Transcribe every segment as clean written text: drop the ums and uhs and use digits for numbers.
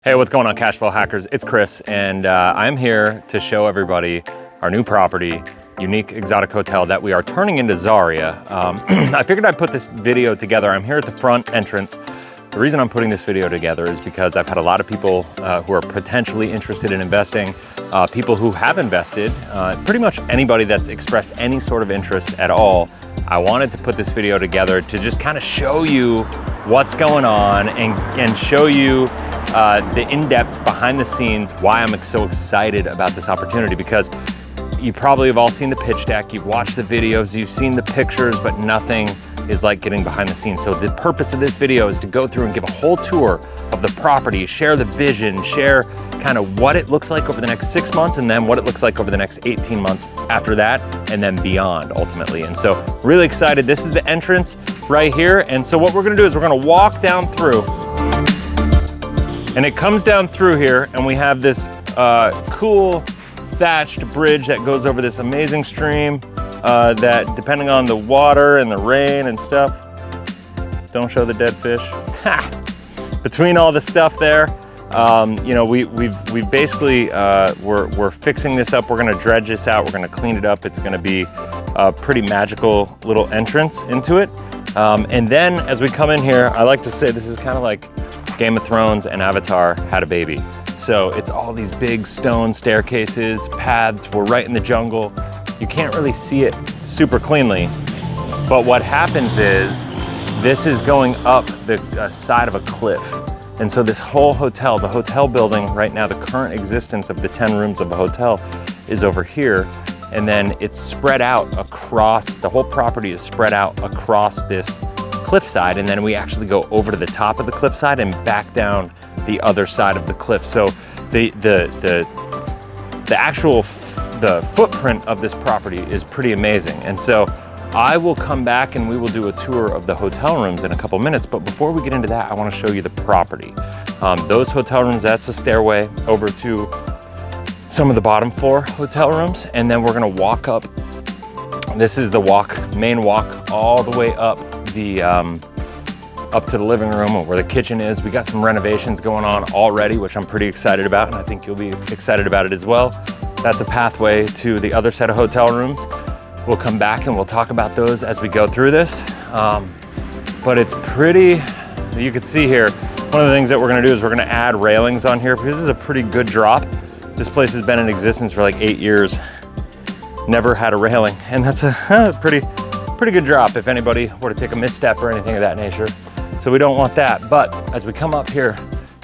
Hey, what's going on, Cashflow hackers? It's Chris, and I'm here to show everybody our new property, unique exotic hotel that we are turning into ZARIA. I figured I'd put this video together. I'm here at the front entrance. The reason I'm putting this video together is because I've had a lot of people who are potentially interested in investing, people who have invested, pretty much anybody that's expressed any sort of interest at all. I wanted to put this video together to just kind of show you what's going on and show you the in-depth behind the scenes why I'm so excited about this opportunity, because you probably have all seen the pitch deck, you've watched the videos, you've seen the pictures, but nothing is like getting behind the scenes. So the purpose of this video is to go through and give a whole tour of the property, share the vision, share kind of what it looks like over the next 6 months, and then what it looks like over the next 18 months after that, and then beyond ultimately. And so really excited. This is the entrance right here. And so what we're gonna do is we're gonna walk down through, and it comes down through here, and we have this cool thatched bridge that goes over this amazing stream that, depending on the water and the rain and stuff, don't show the dead fish. Between all the stuff there, you know, we've basically, we're fixing this up. We're gonna dredge this out. We're gonna clean it up. It's gonna be a pretty magical little entrance into it. And then as we come in here, I like to say this is kind of like Game of Thrones and Avatar had a baby. So it's all these big stone staircases, paths. We're right in the jungle. You can't really see it super cleanly. But what happens is this is going up the side of a cliff. And so this whole hotel, the hotel building right now, the current existence of the 10 rooms of the hotel is over here. And then it's spread out across, the whole property is spread out across this cliffside, and then we actually go over to the top of the cliffside and back down the other side of the cliff. So the actual footprint of this property is pretty amazing. And so I will come back and we will do a tour of the hotel rooms in a couple minutes. But before we get into that, I want to show you the property. Those hotel rooms, that's the stairway over to some of the bottom floor hotel rooms, and then we're gonna walk up. This is the main walk all the way up to the living room where the kitchen is. We got some renovations going on already, which I'm pretty excited about, and I think you'll be excited about it as well. That's a pathway to the other set of hotel rooms. We'll come back and we'll talk about those as we go through this. But it's pretty, you can see here, one of the things that we're gonna do is we're gonna add railings on here because this is a pretty good drop. This place has been in existence for like 8 years. Never had a railing, and that's a pretty good drop if anybody were to take a misstep or anything of that nature. So we don't want that. But as we come up here,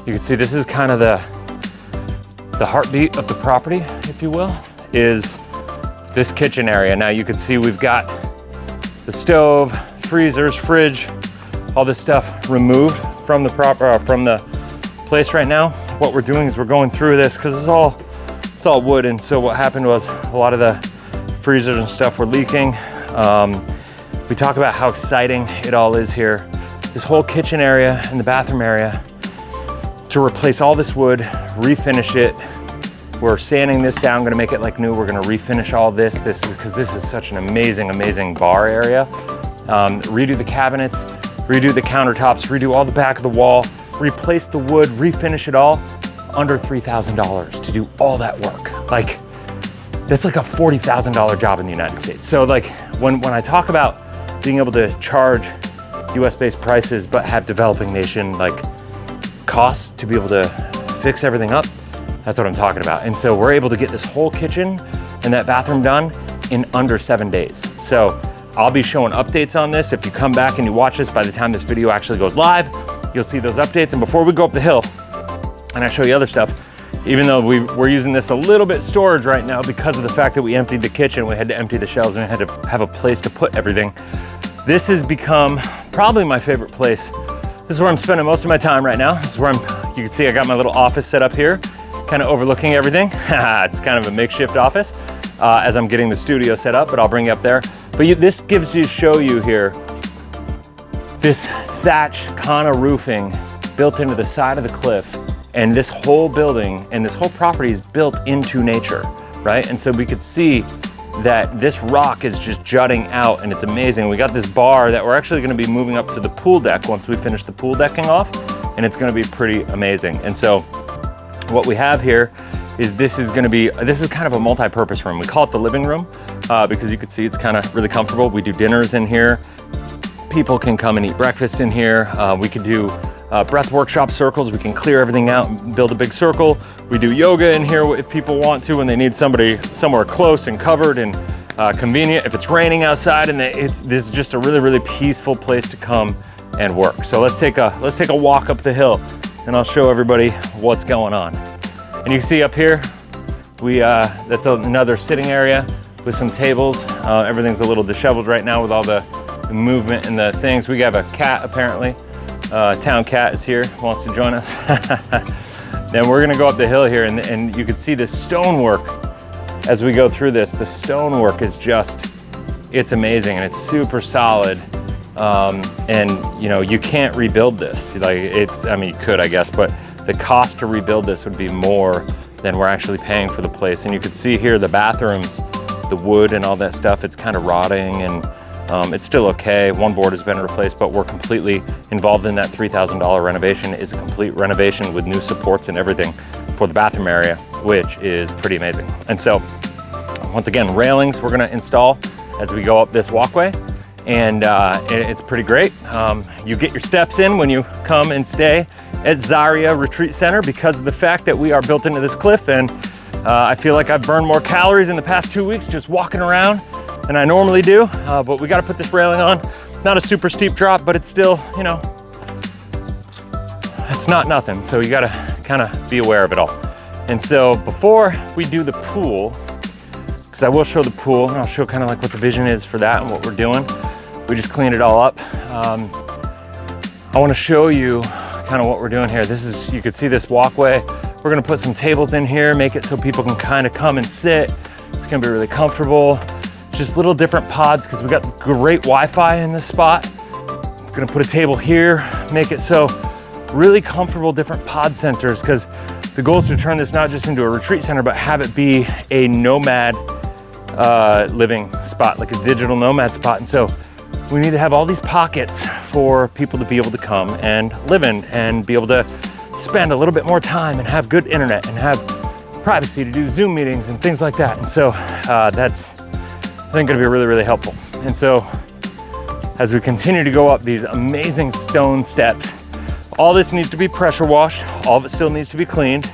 you can see this is kind of the heartbeat of the property, if you will, is this kitchen area. Now you can see we've got the stove, freezers, fridge, all this stuff removed from the place right now. What we're doing is we're going through this because it's all wood, and so what happened was a lot of the freezers and stuff were leaking. We talk about how exciting it all is here. This whole kitchen area and the bathroom area, to replace all this wood, refinish it. We're sanding this down, gonna make it like new. We're gonna refinish all this because this is such an amazing bar area. Redo the cabinets, redo the countertops, redo all the back of the wall, replace the wood, refinish it all, under $3,000 to do all that work. Like, that's like a $40,000 job in the United States. So like when I talk about being able to charge US-based prices but have developing nation like costs to be able to fix everything up, that's what I'm talking about. And so we're able to get this whole kitchen and that bathroom done in under 7 days. So I'll be showing updates on this. If you come back and you watch this, by the time this video actually goes live, you'll see those updates. And before we go up the hill and I show you other stuff, even though we're using this a little bit storage right now because of the fact that we emptied the kitchen, we had to empty the shelves, and we had to have a place to put everything. This has become probably my favorite place. This is where I'm spending most of my time right now. This is where you can see I got my little office set up here, kind of overlooking everything. It's kind of a makeshift office as I'm getting the studio set up, but I'll bring you up there. But this gives you, show you here, this thatch kind of roofing built into the side of the cliff. And this whole building and this whole property is built into nature, right? And so we could see that this rock is just jutting out, and it's amazing. We got this bar that we're actually gonna be moving up to the pool deck once we finish the pool decking off, and it's gonna be pretty amazing. And so what we have here is this is kind of a multi-purpose room. We call it the living room because you can see it's kind of really comfortable. We do dinners in here. People can come and eat breakfast in here. We can do breath workshop circles. We can clear everything out and build a big circle. We do yoga in here if people want to, and they need somebody somewhere close and covered and convenient. If it's raining outside, and this is just a really, really peaceful place to come and work. So let's take a walk up the hill, and I'll show everybody what's going on. And you see up here, that's another sitting area with some tables. Everything's a little disheveled right now with all the movement and the things. We have a cat apparently. Town cat is here, wants to join us. Then we're gonna go up the hill here, and you can see the stonework as we go through this. The stonework is it's amazing, and it's super solid. And you know, you can't rebuild this. I mean, you could, I guess, but the cost to rebuild this would be more than we're actually paying for the place. And you can see here the bathrooms, the wood and all that stuff, it's kind of rotting, and it's still okay. One board has been replaced, but we're completely involved in that $3,000 renovation. Is a complete renovation with new supports and everything for the bathroom area, which is pretty amazing. And so, once again, railings we're gonna install as we go up this walkway, and it's pretty great. You get your steps in when you come and stay at ZARIA Retreat Center because of the fact that we are built into this cliff, and I feel like I've burned more calories in the past 2 weeks just walking around than I normally do, but we got to put this railing on. Not a super steep drop, but it's still, you know, it's not nothing. So you got to kind of be aware of it all. And so before we do the pool, because I will show the pool, and I'll show kind of like what the vision is for that and what we're doing. We just cleaned it all up. I want to show you kind of what we're doing here. You can see this walkway. We're going to put some tables in here, make it so people can kind of come and sit. It's going to be really comfortable. Just little different pods because we got great Wi-Fi in this spot. We're gonna put a table here, make it so really comfortable, different pod centers, because the goal is to turn this not just into a retreat center, but have it be a nomad living spot, like a digital nomad spot. And so we need to have all these pockets for people to be able to come and live in and be able to spend a little bit more time and have good internet and have privacy to do Zoom meetings and things like that. And so that's, I think, gonna be really, really helpful. And so as we continue to go up these amazing stone steps, all this needs to be pressure washed. All of it still needs to be cleaned.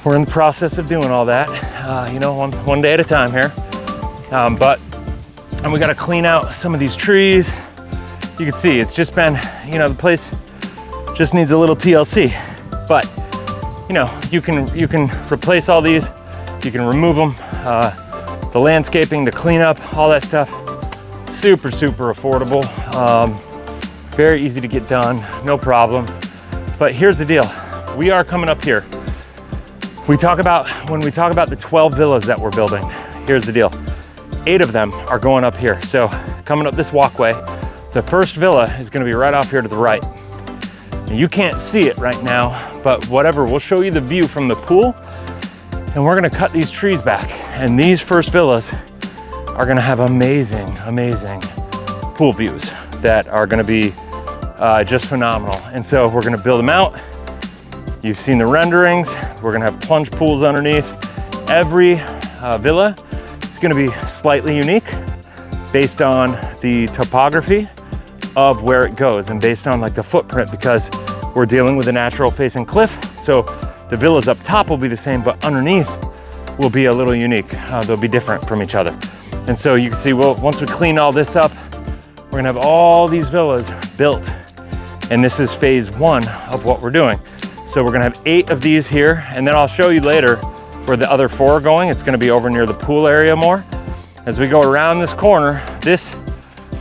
We're in the process of doing all that, you know, one day at a time here. And we got to clean out some of these trees. You can see it's just been, you know, the place just needs a little TLC. But you know, you can replace all these. You can remove them. The landscaping, the cleanup, all that stuff, super, super affordable. Very easy to get done, no problems. But here's the deal. We are coming up here. When we talk about the 12 villas that we're building, here's the deal. 8 of them are going up here. So coming up this walkway, the first villa is gonna be right off here to the right. And you can't see it right now, but whatever, we'll show you the view from the pool, and we're gonna cut these trees back. And these first villas are gonna have amazing, amazing pool views that are gonna be just phenomenal. And so we're gonna build them out. You've seen the renderings. We're gonna have plunge pools underneath. Every villa is gonna be slightly unique based on the topography of where it goes and based on like the footprint, because we're dealing with a natural facing cliff. So the villas up top will be the same, but underneath will be a little unique. They'll be different from each other. And so you can see, well, once we clean all this up, we're gonna have all these villas built. And this is phase 1 of what we're doing. So we're gonna have 8 of these here, and then I'll show you later where the other 4 are going. It's gonna be over near the pool area more. As we go around this corner, this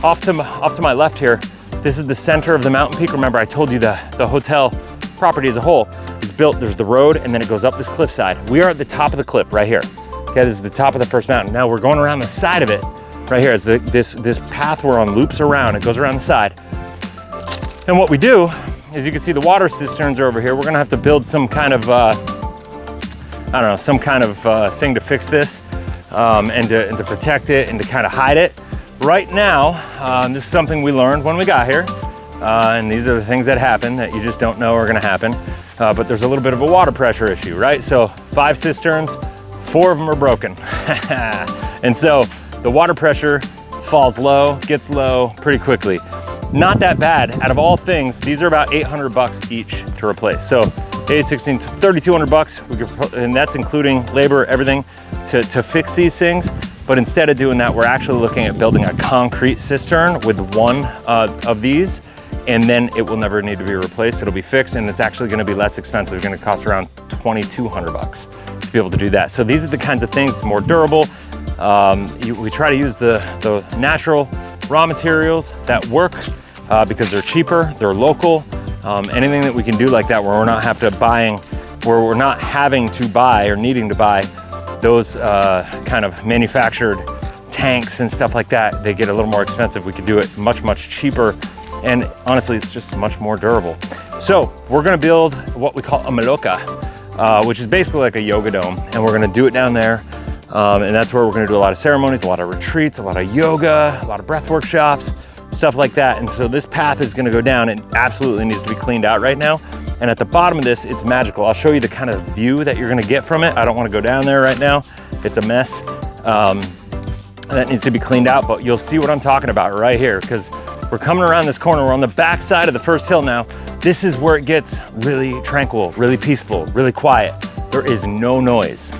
off to my left here, this is the center of the mountain peak. Remember, I told you the hotel property as a whole is built, there's the road, and then it goes up this cliffside. We are at the top of the cliff right here. Okay, this is the top of the first mountain. Now we're going around the side of it right here. It's this path we're on loops around. It goes around the side. And what we do is, you can see the water cisterns are over here. We're gonna have to build some kind of, I don't know, some kind of thing to fix this and to protect it and to kind of hide it. Right now, this is something we learned when we got here. And these are the things that happen that you just don't know are gonna happen. but there's a little bit of a water pressure issue, right? So 5 cisterns, 4 of them are broken. And so the water pressure falls low, gets low pretty quickly. Not that bad. Out of all things, these are about 800 bucks each to replace. So A16, 3,200 bucks, and that's including labor, everything to fix these things. But instead of doing that, we're actually looking at building a concrete cistern with one of these, and then it will never need to be replaced. It'll be fixed, and it's actually gonna be less expensive. It's gonna cost around 2,200 bucks to be able to do that. So these are the kinds of things, more durable. We try to use the natural raw materials that work because they're cheaper, they're local. Anything that we can do like that where we're not having to buy or needing to buy those kind of manufactured tanks and stuff like that, they get a little more expensive. We could do it much, much cheaper. And honestly, it's just much more durable. So we're gonna build what we call a maloca, which is basically like a yoga dome. And we're gonna do it down there. And that's where we're gonna do a lot of ceremonies, a lot of retreats, a lot of yoga, a lot of breath workshops, stuff like that. And so this path is gonna go down. It absolutely needs to be cleaned out right now. And at the bottom of this, it's magical. I'll show you the kind of view that you're gonna get from it. I don't wanna go down there right now. It's a mess. That needs to be cleaned out, but you'll see what I'm talking about right here, because we're coming around this corner. We're on the back side of the first hill now. This is where it gets really tranquil, really peaceful, really quiet. There is no noise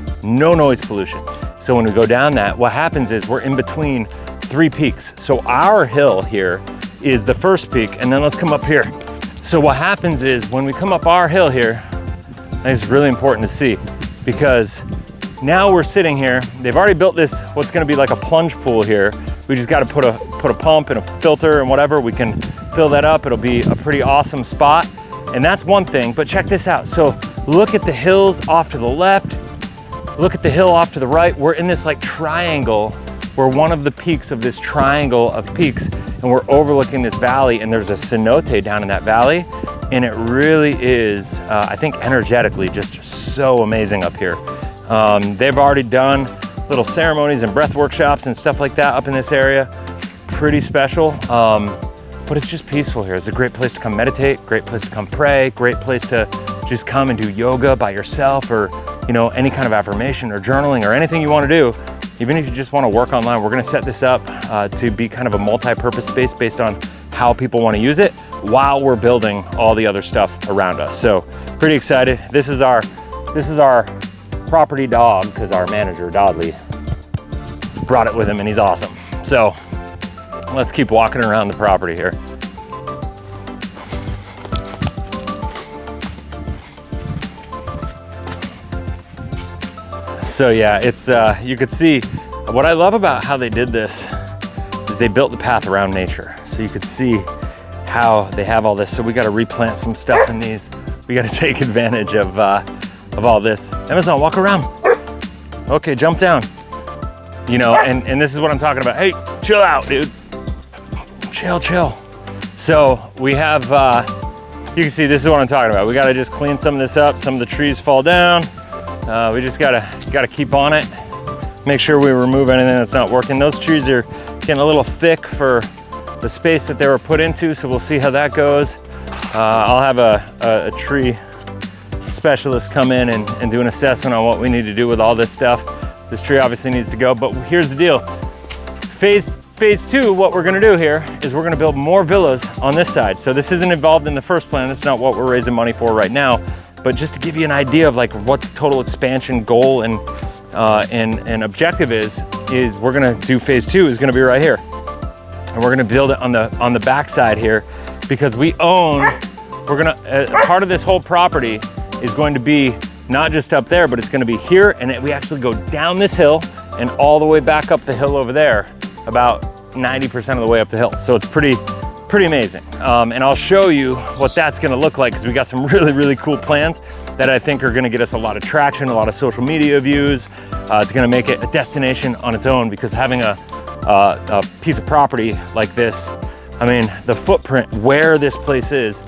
pollution. So when we go down that, what happens is we're in between 3 peaks. So our hill here is the first peak, and then let's come up here. So what happens is when we come up our hill here, and it's really important to see, because now we're sitting here. They've already built this, what's gonna be like a plunge pool here. We just gotta put a pump and a filter and whatever. We can fill that up. It'll be a pretty awesome spot. And that's one thing, but check this out. So look at the hills off to the left. Look at the hill off to the right. We're in this like triangle. We're one of the peaks of this triangle of peaks, and we're overlooking this valley, and there's a cenote down in that valley. And it really is, I think energetically, just so amazing up here. They've already done little ceremonies and breath workshops and stuff like that up in this area. Pretty special, but it's just peaceful here. It's a great place to come meditate, great place to come pray, great place to just come and do yoga by yourself, or any kind of affirmation or journaling or anything you want to do. Even if you just want to work online, we're going to set this up to be kind of a multi-purpose space based on how people want to use it while we're building all the other stuff around us. So pretty excited. This is our property dog, because our manager Dodley brought it with him, and he's awesome. So let's keep walking around the property here. So yeah, it's you could see what I love about how they did this is they built the path around nature. So you could see how they have all this. So we got to replant some stuff in these. We got to take advantage of all this. Amazon, walk around. Okay, jump down. And this is what I'm talking about. Hey, chill out, dude. Chill. So we have, you can see this is what I'm talking about. We got to just clean some of this up. Some of the trees fall down. We just gotta keep on it. Make sure we remove anything that's not working. Those trees are getting a little thick for the space that they were put into, so we'll see how that goes. I'll have a tree specialist come in and do an assessment on what we need to do with all this stuff. This tree obviously needs to go, but here's the deal. Phase 2, what we're gonna do here is we're gonna build more villas on this side. So this isn't involved in the first plan. That's not what we're raising money for right now. But just to give you an idea of like what the total expansion goal and objective is we're gonna do phase 2 is gonna be right here. And we're gonna build it on the back side here, because part of this whole property is going to be not just up there, but it's gonna be here, and we actually go down this hill and all the way back up the hill over there, about 90% of the way up the hill. So it's pretty amazing. And I'll show you what that's gonna look like, because we got some really, really cool plans that I think are gonna get us a lot of traction, a lot of social media views. It's gonna make it a destination on its own, because having a piece of property like this, I mean, the footprint where this place is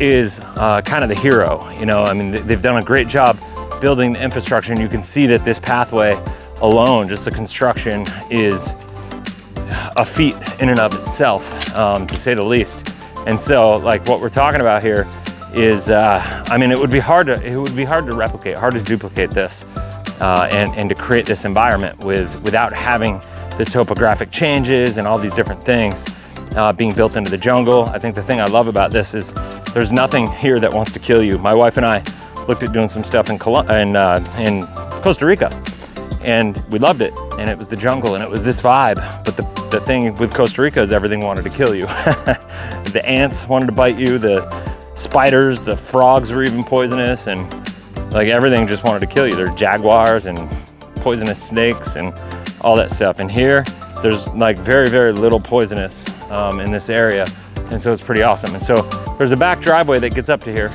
kind of the hero. I mean, they've done a great job building the infrastructure, and you can see that this pathway alone, just the construction, is a feat in and of itself, to say the least. And so like what we're talking about here is, I mean, it would be hard to replicate, hard to duplicate this, and to create this environment without having the topographic changes and all these different things being built into the jungle. I think the thing I love about this is there's nothing here that wants to kill you. My wife and I looked at doing some stuff in Costa Rica, and we loved it, and it was the jungle and it was this vibe. But the thing with Costa Rica is everything wanted to kill you. The ants wanted to bite you, the spiders, the frogs were even poisonous, and like everything just wanted to kill you. There are jaguars and poisonous snakes and all that stuff. And here, there's like very, very little poisonous in this area. And so it's pretty awesome. And so there's a back driveway that gets up to here.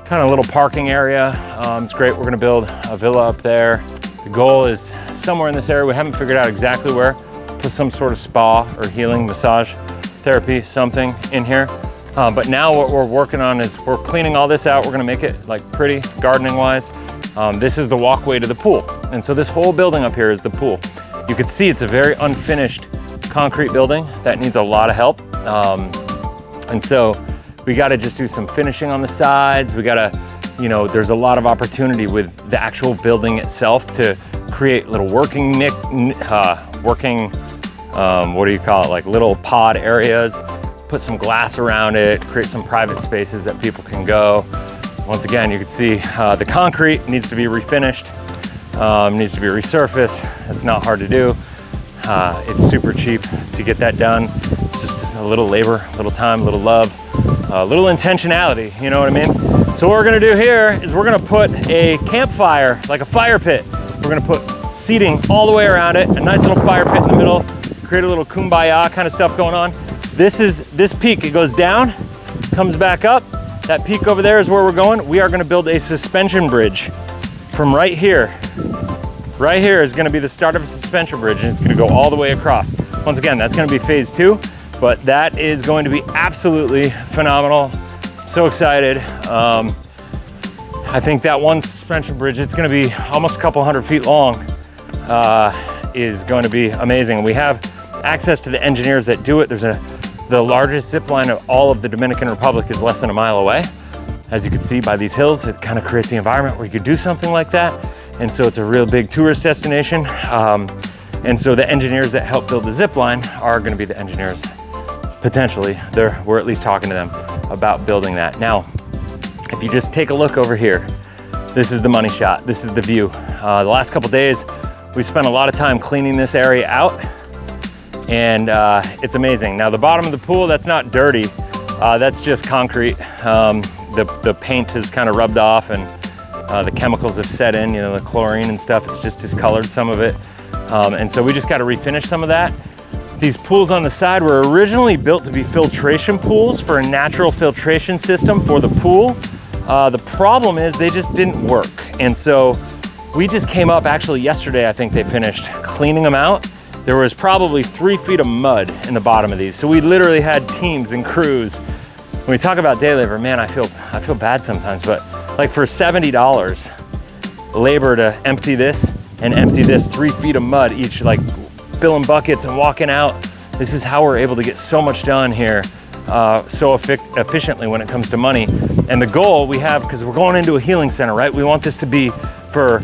Kind of a little parking area. It's great. We're gonna build a villa up there. The goal is somewhere in this area. We haven't figured out exactly where. Put some sort of spa or healing, massage therapy, something in here. But now what we're working on is we're cleaning all this out. We're gonna make it like pretty gardening wise. This is the walkway to the pool. And so this whole building up here is the pool. You can see it's a very unfinished concrete building that needs a lot of help. And so we gotta just do some finishing on the sides. We gotta, you know, there's a lot of opportunity with the actual building itself to create little working, what do you call it? Like little pod areas. Put some glass around it, create some private spaces that people can go. Once again, you can see the concrete needs to be refinished, needs to be resurfaced. It's not hard to do. It's super cheap to get that done. It's just a little labor, a little time, a little love, a little intentionality, you know what I mean? So what we're gonna do here is we're gonna put a campfire, like a fire pit. We're gonna put seating all the way around it, a nice little fire pit in the middle, create a little kumbaya kind of stuff going on. This peak, it goes down, comes back up. That peak over there is where we're going. We are gonna build a suspension bridge from right here. Right here is gonna be the start of a suspension bridge, and it's gonna go all the way across. Once again, that's gonna be phase 2, but that is going to be absolutely phenomenal. So excited. I think that one suspension bridge, it's gonna be almost a couple 100 feet long, is going to be amazing. We have access to the engineers that do it. The largest zip line of all of the Dominican Republic is less than a mile away. As you can see by these hills, it kind of creates the environment where you could do something like that. And so it's a real big tourist destination. And so the engineers that help build the zip line are gonna be the engineers, potentially. We're at least talking to them about building that. Now, if you just take a look over here, this is the money shot. This is the view. The last couple days, we spent a lot of time cleaning this area out, and it's amazing. Now the bottom of the pool, that's not dirty. That's just concrete. The paint has kind of rubbed off, and the chemicals have set in, you know, the chlorine and stuff. It's just discolored some of it. And so we just got to refinish some of that. These pools on the side were originally built to be filtration pools for a natural filtration system for the pool. The problem is they just didn't work. And so we just came up, actually yesterday, I think they finished cleaning them out. There was probably 3 feet of mud in the bottom of these. So we literally had teams and crews. When we talk about day labor, man, I feel bad sometimes, but like for $70 labor to empty this and empty this 3 feet of mud each, like filling buckets and walking out. This is how we're able to get so much done here so efficiently when it comes to money. And the goal we have, because we're going into a healing center, right? We want this to be for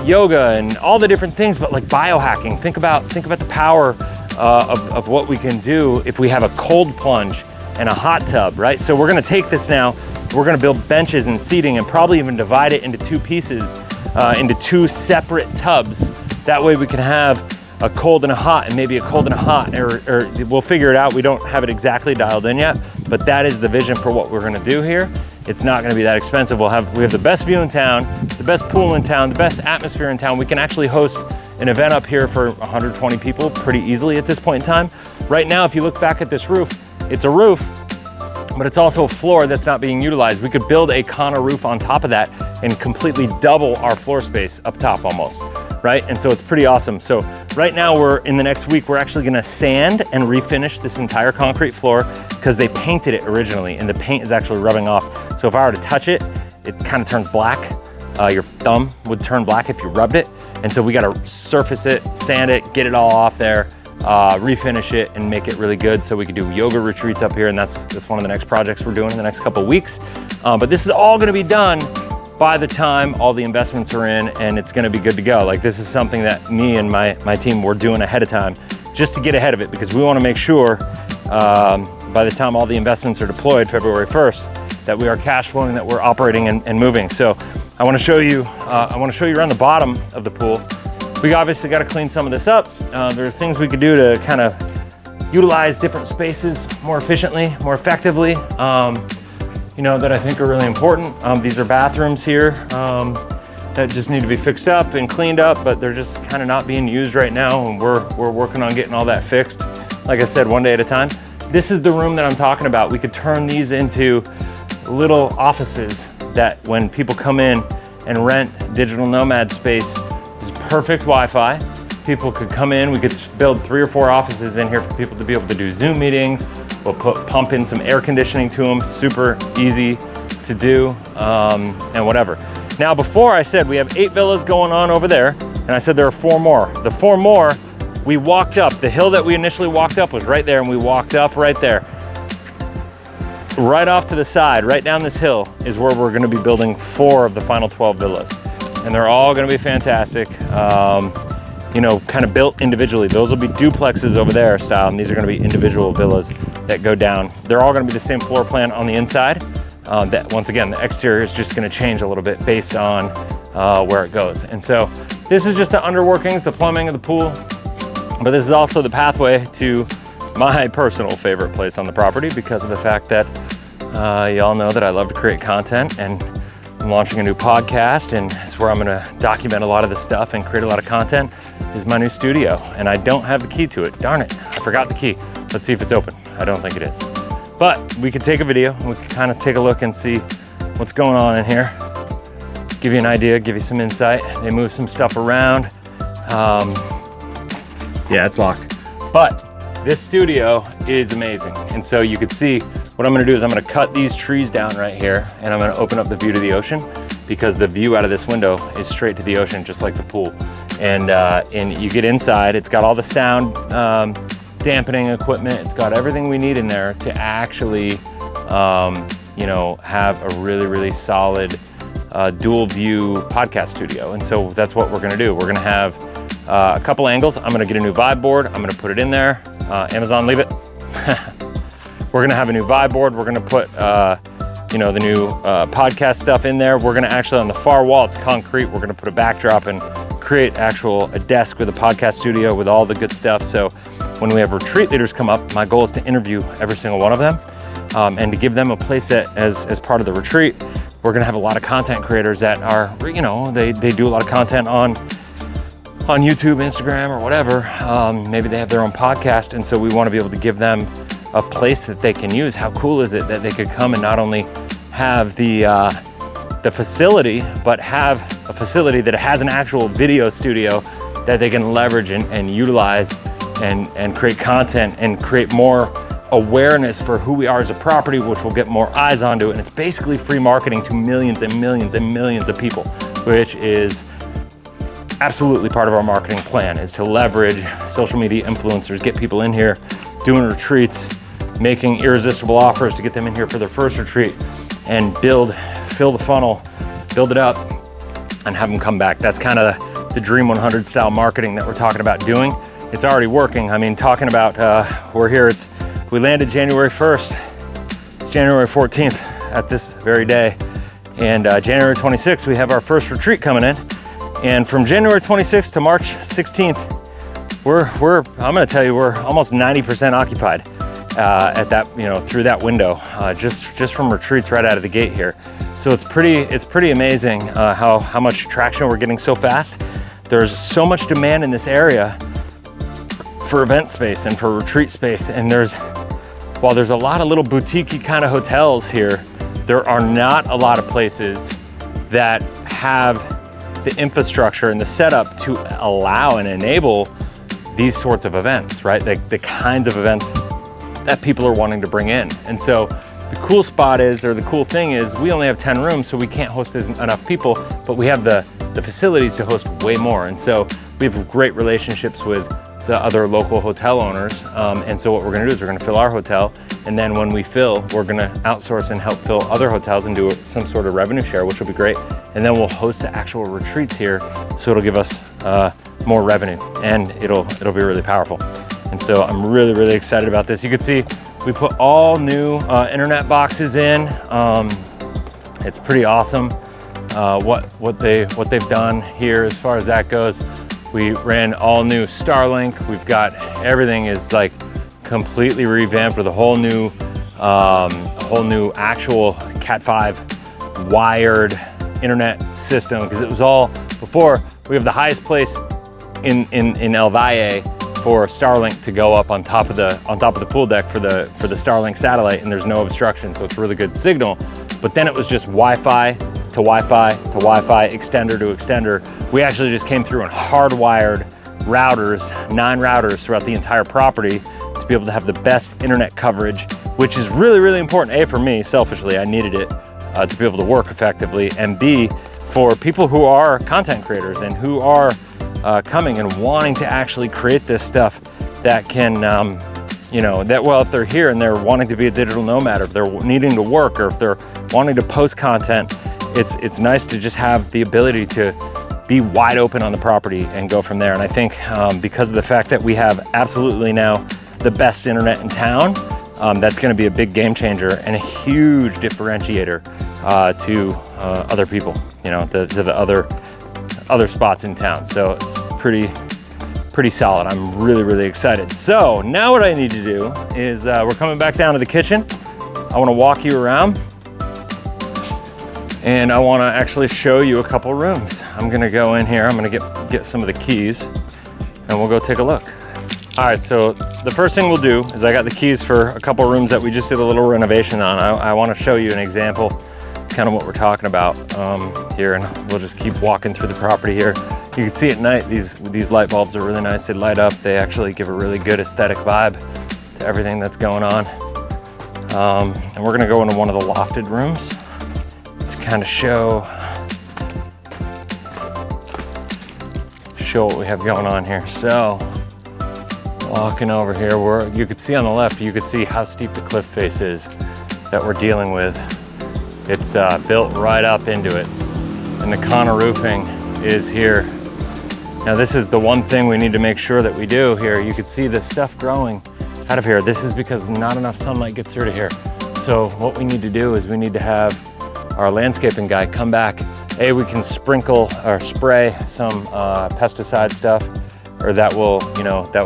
yoga and all the different things, but like biohacking. Think about the power of what we can do if we have a cold plunge and a hot tub, right? So we're gonna take this now, we're gonna build benches and seating and probably even divide it into 2 pieces, into 2 separate tubs. That way we can have a cold and a hot, and maybe a cold and a hot, or we'll figure it out. We don't have it exactly dialed in yet, but that is the vision for what we're gonna do here. It's not gonna be that expensive. We have the best view in town, the best pool in town, the best atmosphere in town. We can actually host an event up here for 120 people pretty easily at this point in time. Right now, if you look back at this roof, it's a roof, but it's also a floor that's not being utilized. We could build a Connor roof on top of that and completely double our floor space up top almost, right? And so it's pretty awesome. So right now in the next week, we're actually gonna sand and refinish this entire concrete floor because they painted it originally and the paint is actually rubbing off. So if I were to touch it, it kind of turns black. Your thumb would turn black if you rubbed it. And so we gotta surface it, sand it, get it all off there. refinish it and make it really good so we could do yoga retreats up here, and that's one of the next projects we're doing in the next couple of weeks. But this is all gonna be done by the time all the investments are in, and it's gonna be good to go. Like, this is something that me and my team were doing ahead of time just to get ahead of it, because we wanna make sure by the time all the investments are deployed February 1st, that we are cash flowing, that we're operating and moving. So I wanna show you around the bottom of the pool. We obviously gotta clean some of this up. There are things we could do to kind of utilize different spaces more efficiently, more effectively, you know, that I think are really important. These are bathrooms here that just need to be fixed up and cleaned up, but they're just kind of not being used right now, and we're working on getting all that fixed. Like I said, one day at a time. This is the room that I'm talking about. We could turn these into little offices that when people come in and rent digital nomad space, there's perfect Wi-Fi. People could come in, we could build 3 or 4 offices in here for people to be able to do Zoom meetings. We'll pump in some air conditioning to them, super easy to do, and whatever. Now, before I said we have 8 villas going on over there, and I said there are 4 more. The 4 more, we walked up. The hill that we initially walked up was right there, and we walked up right there. Right off to the side, right down this hill, is where we're gonna be building 4 of the final 12 villas. And they're all gonna be fantastic. You know, kind of built individually. Those will be duplexes over there style, and these are gonna be individual villas that go down. They're all gonna be the same floor plan on the inside. That once again, the exterior is just gonna change a little bit based on where it goes. And so this is just the underworkings, the plumbing of the pool, but this is also the pathway to my personal favorite place on the property, because of the fact that y'all know that I love to create content, and I'm launching a new podcast, and it's where I'm gonna document a lot of this stuff and create a lot of content, is my new studio. And I don't have the key to it. Darn it, I forgot the key. Let's see if it's open. I don't think it is. But we could take a video, we could kind of take a look and see what's going on in here. Give you an idea, give you some insight. They move some stuff around. Yeah, it's locked. But this studio is amazing. And so you could see, what I'm gonna do is I'm gonna cut these trees down right here, and I'm gonna open up the view to the ocean, because the view out of this window is straight to the ocean, just like the pool. And you get inside, it's got all the sound dampening equipment. It's got everything we need in there to actually, you know, have a really, really solid dual view podcast studio. And so that's what we're gonna do. We're gonna have a couple angles. I'm gonna get a new vibe board. I'm gonna put it in there. Amazon, leave it. We're gonna have a new vibe board. We're gonna put, you know, the new podcast stuff in there. We're gonna actually, on the far wall, it's concrete. We're gonna put a backdrop and create a desk with a podcast studio with all the good stuff. So when we have retreat leaders come up, my goal is to interview every single one of them, and to give them a place that, as part of the retreat, we're gonna have a lot of content creators that are, you know, they do a lot of content on YouTube, Instagram, or whatever. Maybe they have their own podcast, and so we want to be able to give them a place that they can use. How cool is it that they could come and not only have the facility, but have a facility that has an actual video studio that they can leverage and utilize and create content and create more awareness for who we are as a property, which will get more eyes onto it. And it's basically free marketing to millions and millions and millions of people, which is absolutely part of our marketing plan, is to leverage social media influencers, get people in here doing retreats, making irresistible offers to get them in here for their first retreat, and fill the funnel, build it up, and have them come back. That's kind of the Dream 100 style marketing that we're talking about doing. It's already working. I mean, talking about, we're here, we landed January 1st. It's January 14th at this very day. And January 26th, we have our first retreat coming in. And from January 26th to March 16th, I'm gonna tell you, we're almost 90% occupied at that, you know, through that window, just from retreats right out of the gate here. So it's pretty amazing how much traction we're getting so fast. There's so much demand in this area for event space and for retreat space. And while there's a lot of little boutique-y kind of hotels here, there are not a lot of places that have the infrastructure and the setup to allow and enable these sorts of events, right? Like the kinds of events that people are wanting to bring in. And so the cool spot is, or the cool thing is, we only have 10 rooms, so we can't host enough people, but we have the facilities to host way more. And so we have great relationships with the other local hotel owners. And so what we're gonna do is we're gonna fill our hotel, and then when we fill, we're gonna outsource and help fill other hotels and do some sort of revenue share, which will be great. And then we'll host the actual retreats here, so it'll give us more revenue, and it'll be really powerful. And so I'm really, really excited about this. You can see we put all new internet boxes in. It's pretty awesome what they've done here as far as that goes. We ran all new Starlink. We've got everything is like completely revamped with a whole new actual Cat5 wired internet system, because it was all before. We have the highest place in El Valle for Starlink to go up on top of the pool deck for the Starlink satellite, and there's no obstruction, so it's really good signal. But then it was just Wi-Fi to Wi-Fi to Wi-Fi, extender to extender. We actually just came through and hardwired routers, 9 routers throughout the entire property to be able to have the best internet coverage, which is really, really important. A, for me, selfishly, I needed it to be able to work effectively, and B, for people who are content creators and who are coming and wanting to actually create this stuff that can, you know, that, well, if they're here and they're wanting to be a digital nomad, or if they're needing to work, or if they're wanting to post content, it's nice to just have the ability to be wide open on the property and go from there. And I think because of the fact that we have absolutely now the best internet in town, that's gonna be a big game changer and a huge differentiator to other people, you know, to the other spots in town. So it's pretty solid. I'm really, really excited. So now what I need to do is we're coming back down to the kitchen. I wanna walk you around, and I wanna actually show you a couple rooms. I'm gonna go in here, I'm gonna get some of the keys, and we'll go take a look. All right, so the first thing we'll do is I got the keys for a couple rooms that we just did a little renovation on. I wanna show you an example, kind of what we're talking about here, and we'll just keep walking through the property here. You can see at night, these light bulbs are really nice. They light up, they actually give a really good aesthetic vibe to everything that's going on. And we're gonna go into one of the lofted rooms to kind of show what we have going on here. So, walking over here, you could see on the left, you could see how steep the cliff face is that we're dealing with. It's built right up into it, and the Connor roofing is here. Now this is the one thing we need to make sure that we do here. You can see the stuff growing out of here. This is because not enough sunlight gets through to here. So what we need to do is we need to have our landscaping guy come back. We can sprinkle or spray some pesticide stuff, or that will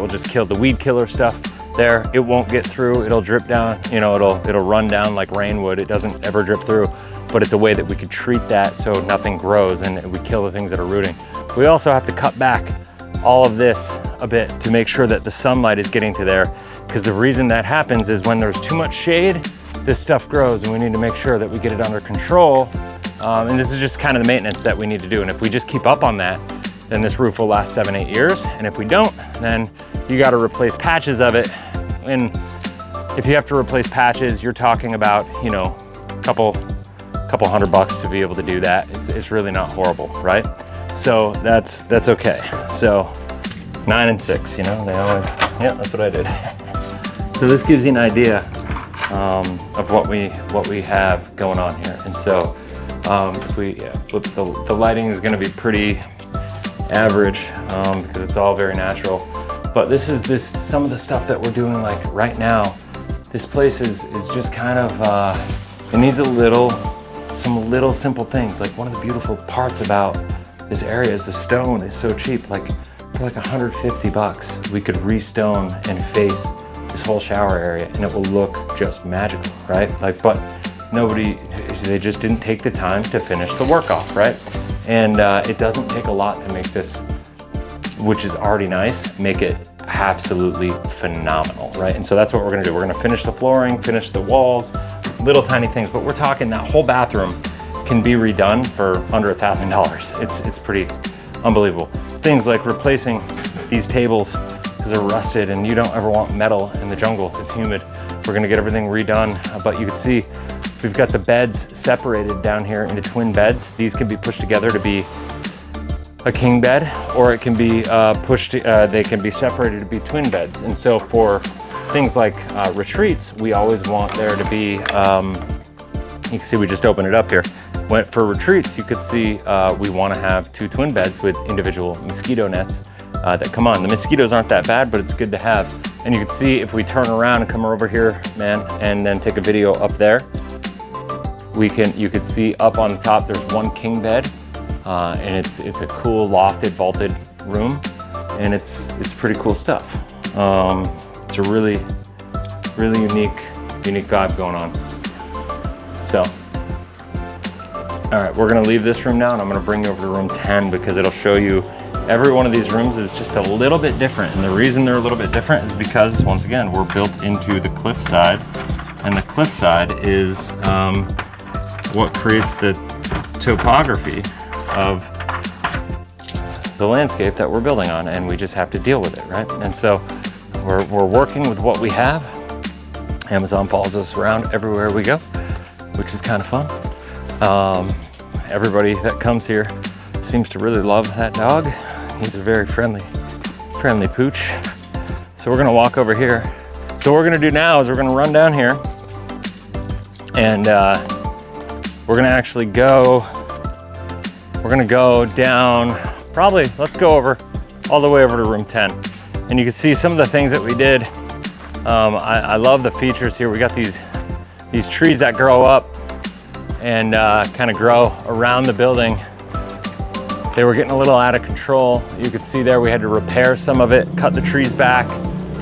just kill the weed killer stuff there. It won't get through, it'll drip down, you know, it'll run down like rain would. It doesn't ever drip through, but it's a way that we could treat that so nothing grows and we kill the things that are rooting. We also have to cut back all of this a bit to make sure that the sunlight is getting to there, because the reason that happens is when there's too much shade, this stuff grows, and we need to make sure that we get it under control. And this is just kind of the maintenance that we need to do. And if we just keep up on that, then this roof will last 7-8 years. And if we don't, then you got to replace patches of it. And if you have to replace patches, you're talking about, you know, a couple $100 to be able to do that. It's really not horrible, right? So that's okay. So 9 and 6, you know, they always, yeah, that's what I did. So this gives you an idea of what we have going on here. And so the lighting is going to be pretty average because it's all very natural. But this is some of the stuff that we're doing like right now. This place is just kind of, it needs some little simple things. Like one of the beautiful parts about this area is the stone is so cheap. Like for like $150, we could re-stone and face this whole shower area and it will look just magical, right? Like, but they just didn't take the time to finish the work off, right? And it doesn't take a lot to make this, which is already nice, make it absolutely phenomenal, right? And so that's what we're gonna do. We're gonna finish the flooring, finish the walls, little tiny things, but we're talking that whole bathroom can be redone for under $1,000. It's pretty unbelievable. Things like replacing these tables because they're rusted and you don't ever want metal in the jungle. It's humid. We're gonna get everything redone, but you can see we've got the beds separated down here into twin beds. These can be pushed together to be a king bed, or it can be pushed, they can be separated to be twin beds. And so for things like retreats, we always want there to be, you can see we just opened it up here. For retreats, you could see we want to have 2 twin beds with individual mosquito nets that come on. The mosquitoes aren't that bad, but it's good to have. And you can see if we turn around and come over here, man, and then take a video up there, you could see up on top there's 1 king bed, and it's a cool lofted, vaulted room, and it's pretty cool stuff. It's a really unique vibe going on. So, all right, we're gonna leave this room now, and I'm gonna bring you over to room 10 because it'll show you every one of these rooms is just a little bit different. And the reason they're a little bit different is because, once again, we're built into the cliff side, and the cliff side is what creates the topography of the landscape that we're building on, and we just have to deal with it, right? And so we're working with what we have. Amazon follows us around everywhere we go, which is kind of fun. Everybody that comes here seems to really love that dog. He's a very friendly pooch. So we're gonna walk over here. So what we're gonna do now is we're gonna run down here, and we're gonna actually go down, probably, let's go over all the way over to room 10. And you can see some of the things that we did. I love the features here. We got these trees that grow up and kind of grow around the building. They were getting a little out of control. You could see there we had to repair some of it, cut the trees back,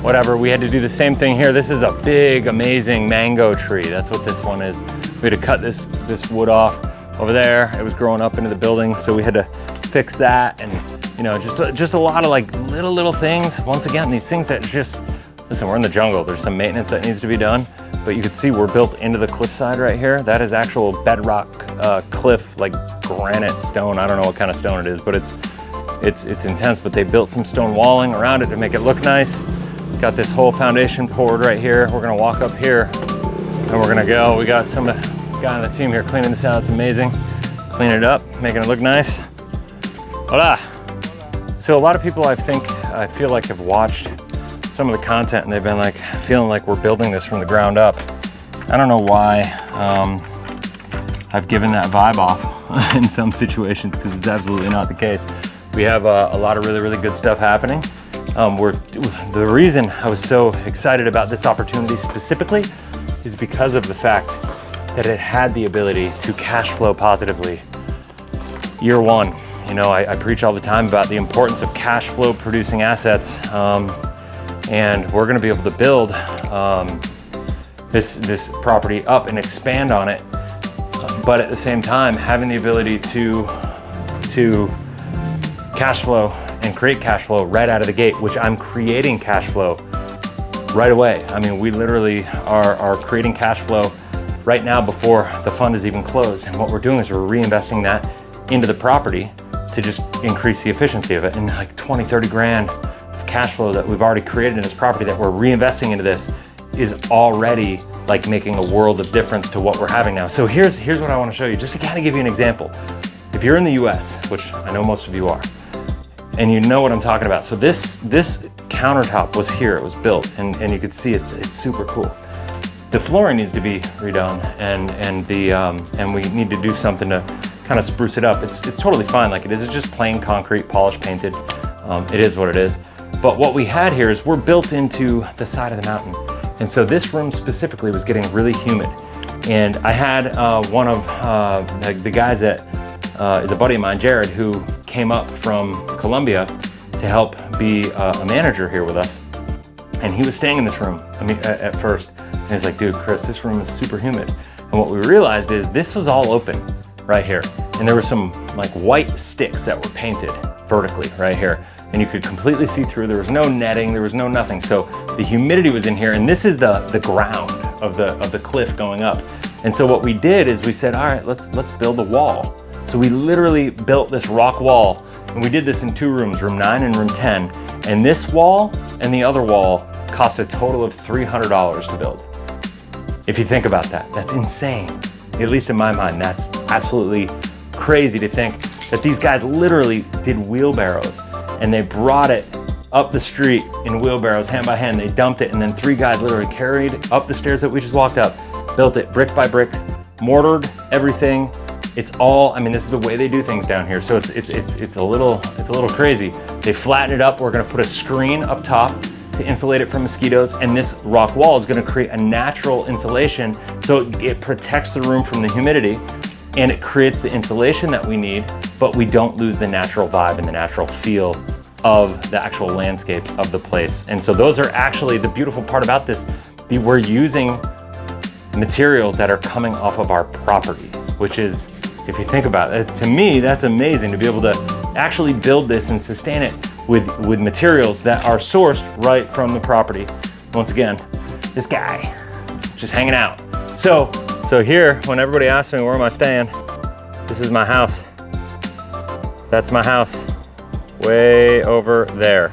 whatever. We had to do the same thing here. This is a big, amazing mango tree. That's what this one is. We had to cut this wood off over there. It was growing up into the building, so we had to fix that. And you know, just a lot of like little things. Once again, these things that just, listen, we're in the jungle. There's some maintenance that needs to be done, but you can see we're built into the cliffside right here. That is actual bedrock cliff, like granite stone. I don't know what kind of stone it is, but it's intense. But they built some stone walling around it to make it look nice. Got this whole foundation poured right here. We're gonna walk up here and we're gonna go. We got some guy on the team here cleaning this out. It's amazing. Cleaning it up, making it look nice. Hola. So a lot of people I feel like have watched some of the content and they've been like feeling like we're building this from the ground up. I don't know why I've given that vibe off in some situations, because it's absolutely not the case. We have a lot of really good stuff happening. The reason I was so excited about this opportunity specifically is because of the fact that it had the ability to cash flow positively year one. You know, I preach all the time about the importance of cash flow producing assets, and we're gonna be able to build this property up and expand on it, but at the same time having the ability to cash flow and create cash flow right out of the gate, which I'm creating cash flow right away. I mean, we literally are creating cash flow right now before the fund is even closed. And what we're doing is we're reinvesting that into the property to just increase the efficiency of it. And like 20, 30 grand of cash flow that we've already created in this property that we're reinvesting into this is already like making a world of difference to what we're having now. So here's what I want to show you, just to kind of give you an example. If you're in the US, which I know most of you are, and you know what I'm talking about. So this countertop was here, it was built, and you could see it's super cool. The flooring needs to be redone, and we need to do something to kind of spruce it up. It's totally fine like it is. It's just plain concrete, polished, painted. It is what it is. But what we had here is we're built into the side of the mountain. And so this room specifically was getting really humid. And I had one of the guys that is a buddy of mine, Jared, who came up from Colombia to help be a manager here with us. And he was staying in this room, at first. And he's like, dude, Chris, this room is super humid. And what we realized is this was all open right here. And there were some like white sticks that were painted vertically right here. And you could completely see through. There was no netting, there was no nothing. So the humidity was in here. And this is the ground of the cliff going up. And so what we did is we said, all right, let's build a wall. So we literally built this rock wall, and we did this in 2 rooms, room 9 and room 10. And this wall and the other wall cost a total of $300 to build. If you think about that, that's insane. At least in my mind, that's absolutely crazy to think that these guys literally did wheelbarrows, and they brought it up the street in wheelbarrows, hand by hand. They dumped it, and then 3 guys literally carried up the stairs that we just walked up, built it brick by brick, mortared everything. It's all, I mean, this is the way they do things down here. So it's a little crazy. They flatten it up. We're gonna put a screen up top to insulate it from mosquitoes, and this rock wall is gonna create a natural insulation, so it protects the room from the humidity, and it creates the insulation that we need, but we don't lose the natural vibe and the natural feel of the actual landscape of the place. And so those are actually the beautiful part about this. We're using materials that are coming off of our property, which is, if you think about it, to me, that's amazing to be able to actually build this and sustain it with materials that are sourced right from the property. Once again, this guy just hanging out. So here, when everybody asks me where am I staying, this is my house. That's my house, way over there.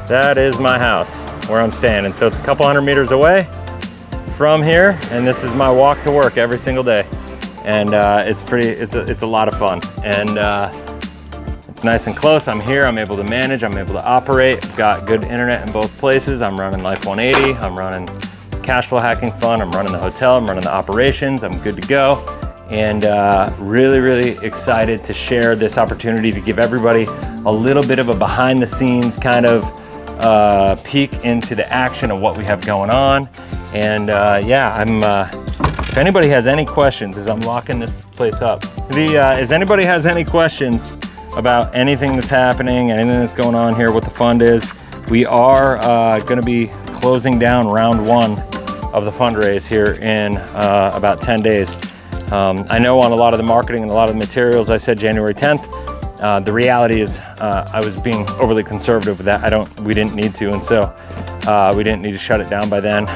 That is my house where I'm staying. And so it's a couple 100 meters away from here, and this is my walk to work every single day. And it's a lot of fun. And it's nice and close. I'm here, I'm able to manage, I'm able to operate. I've got good internet in both places. I'm running Life 180, I'm running Cashflow Hacking Fund, I'm running the hotel, I'm running the operations, I'm good to go. And really, really excited to share this opportunity to give everybody a little bit of a behind the scenes kind of peek into the action of what we have going on. And yeah, if anybody has any questions as I'm locking this place up, if anybody has any questions about anything that's happening, anything that's going on here, what the fund is, we are gonna be closing down round 1 of the fundraise here in about 10 days. I know on a lot of the marketing and a lot of the materials, I said January 10th. The reality is I was being overly conservative with that. We didn't need to, and so we didn't need to shut it down by then.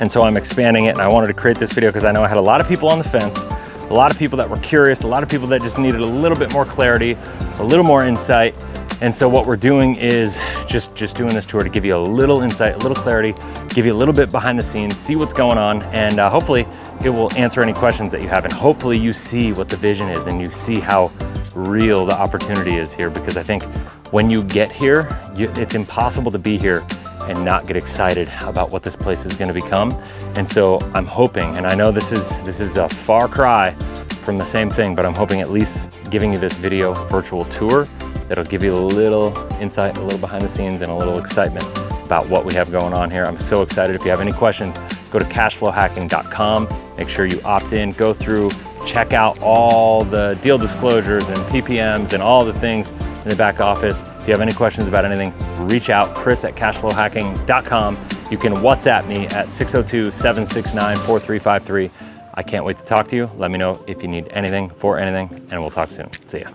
And so I'm expanding it, and I wanted to create this video because I know I had a lot of people on the fence, a lot of people that were curious, a lot of people that just needed a little bit more clarity, a little more insight. And so what we're doing is just doing this tour to give you a little insight, a little clarity, give you a little bit behind the scenes, see what's going on, and hopefully it will answer any questions that you have. And hopefully you see what the vision is and you see how real the opportunity is here, because I think when you get here, it's impossible to be here and not get excited about what this place is going to become. And so I'm hoping, and I know this is a far cry from the same thing, but I'm hoping at least giving you this video virtual tour that'll give you a little insight, a little behind the scenes, and a little excitement about what we have going on here. I'm so excited. If you have any questions, go to cashflowhacking.com. Make sure you opt in, go through, check out all the deal disclosures and PPMs and all the things in the back office. If you have any questions about anything, reach out, Chris@cashflowhacking.com. You can WhatsApp me at 602-769-4353. I can't wait to talk to you. Let me know if you need anything for anything, and we'll talk soon. See ya.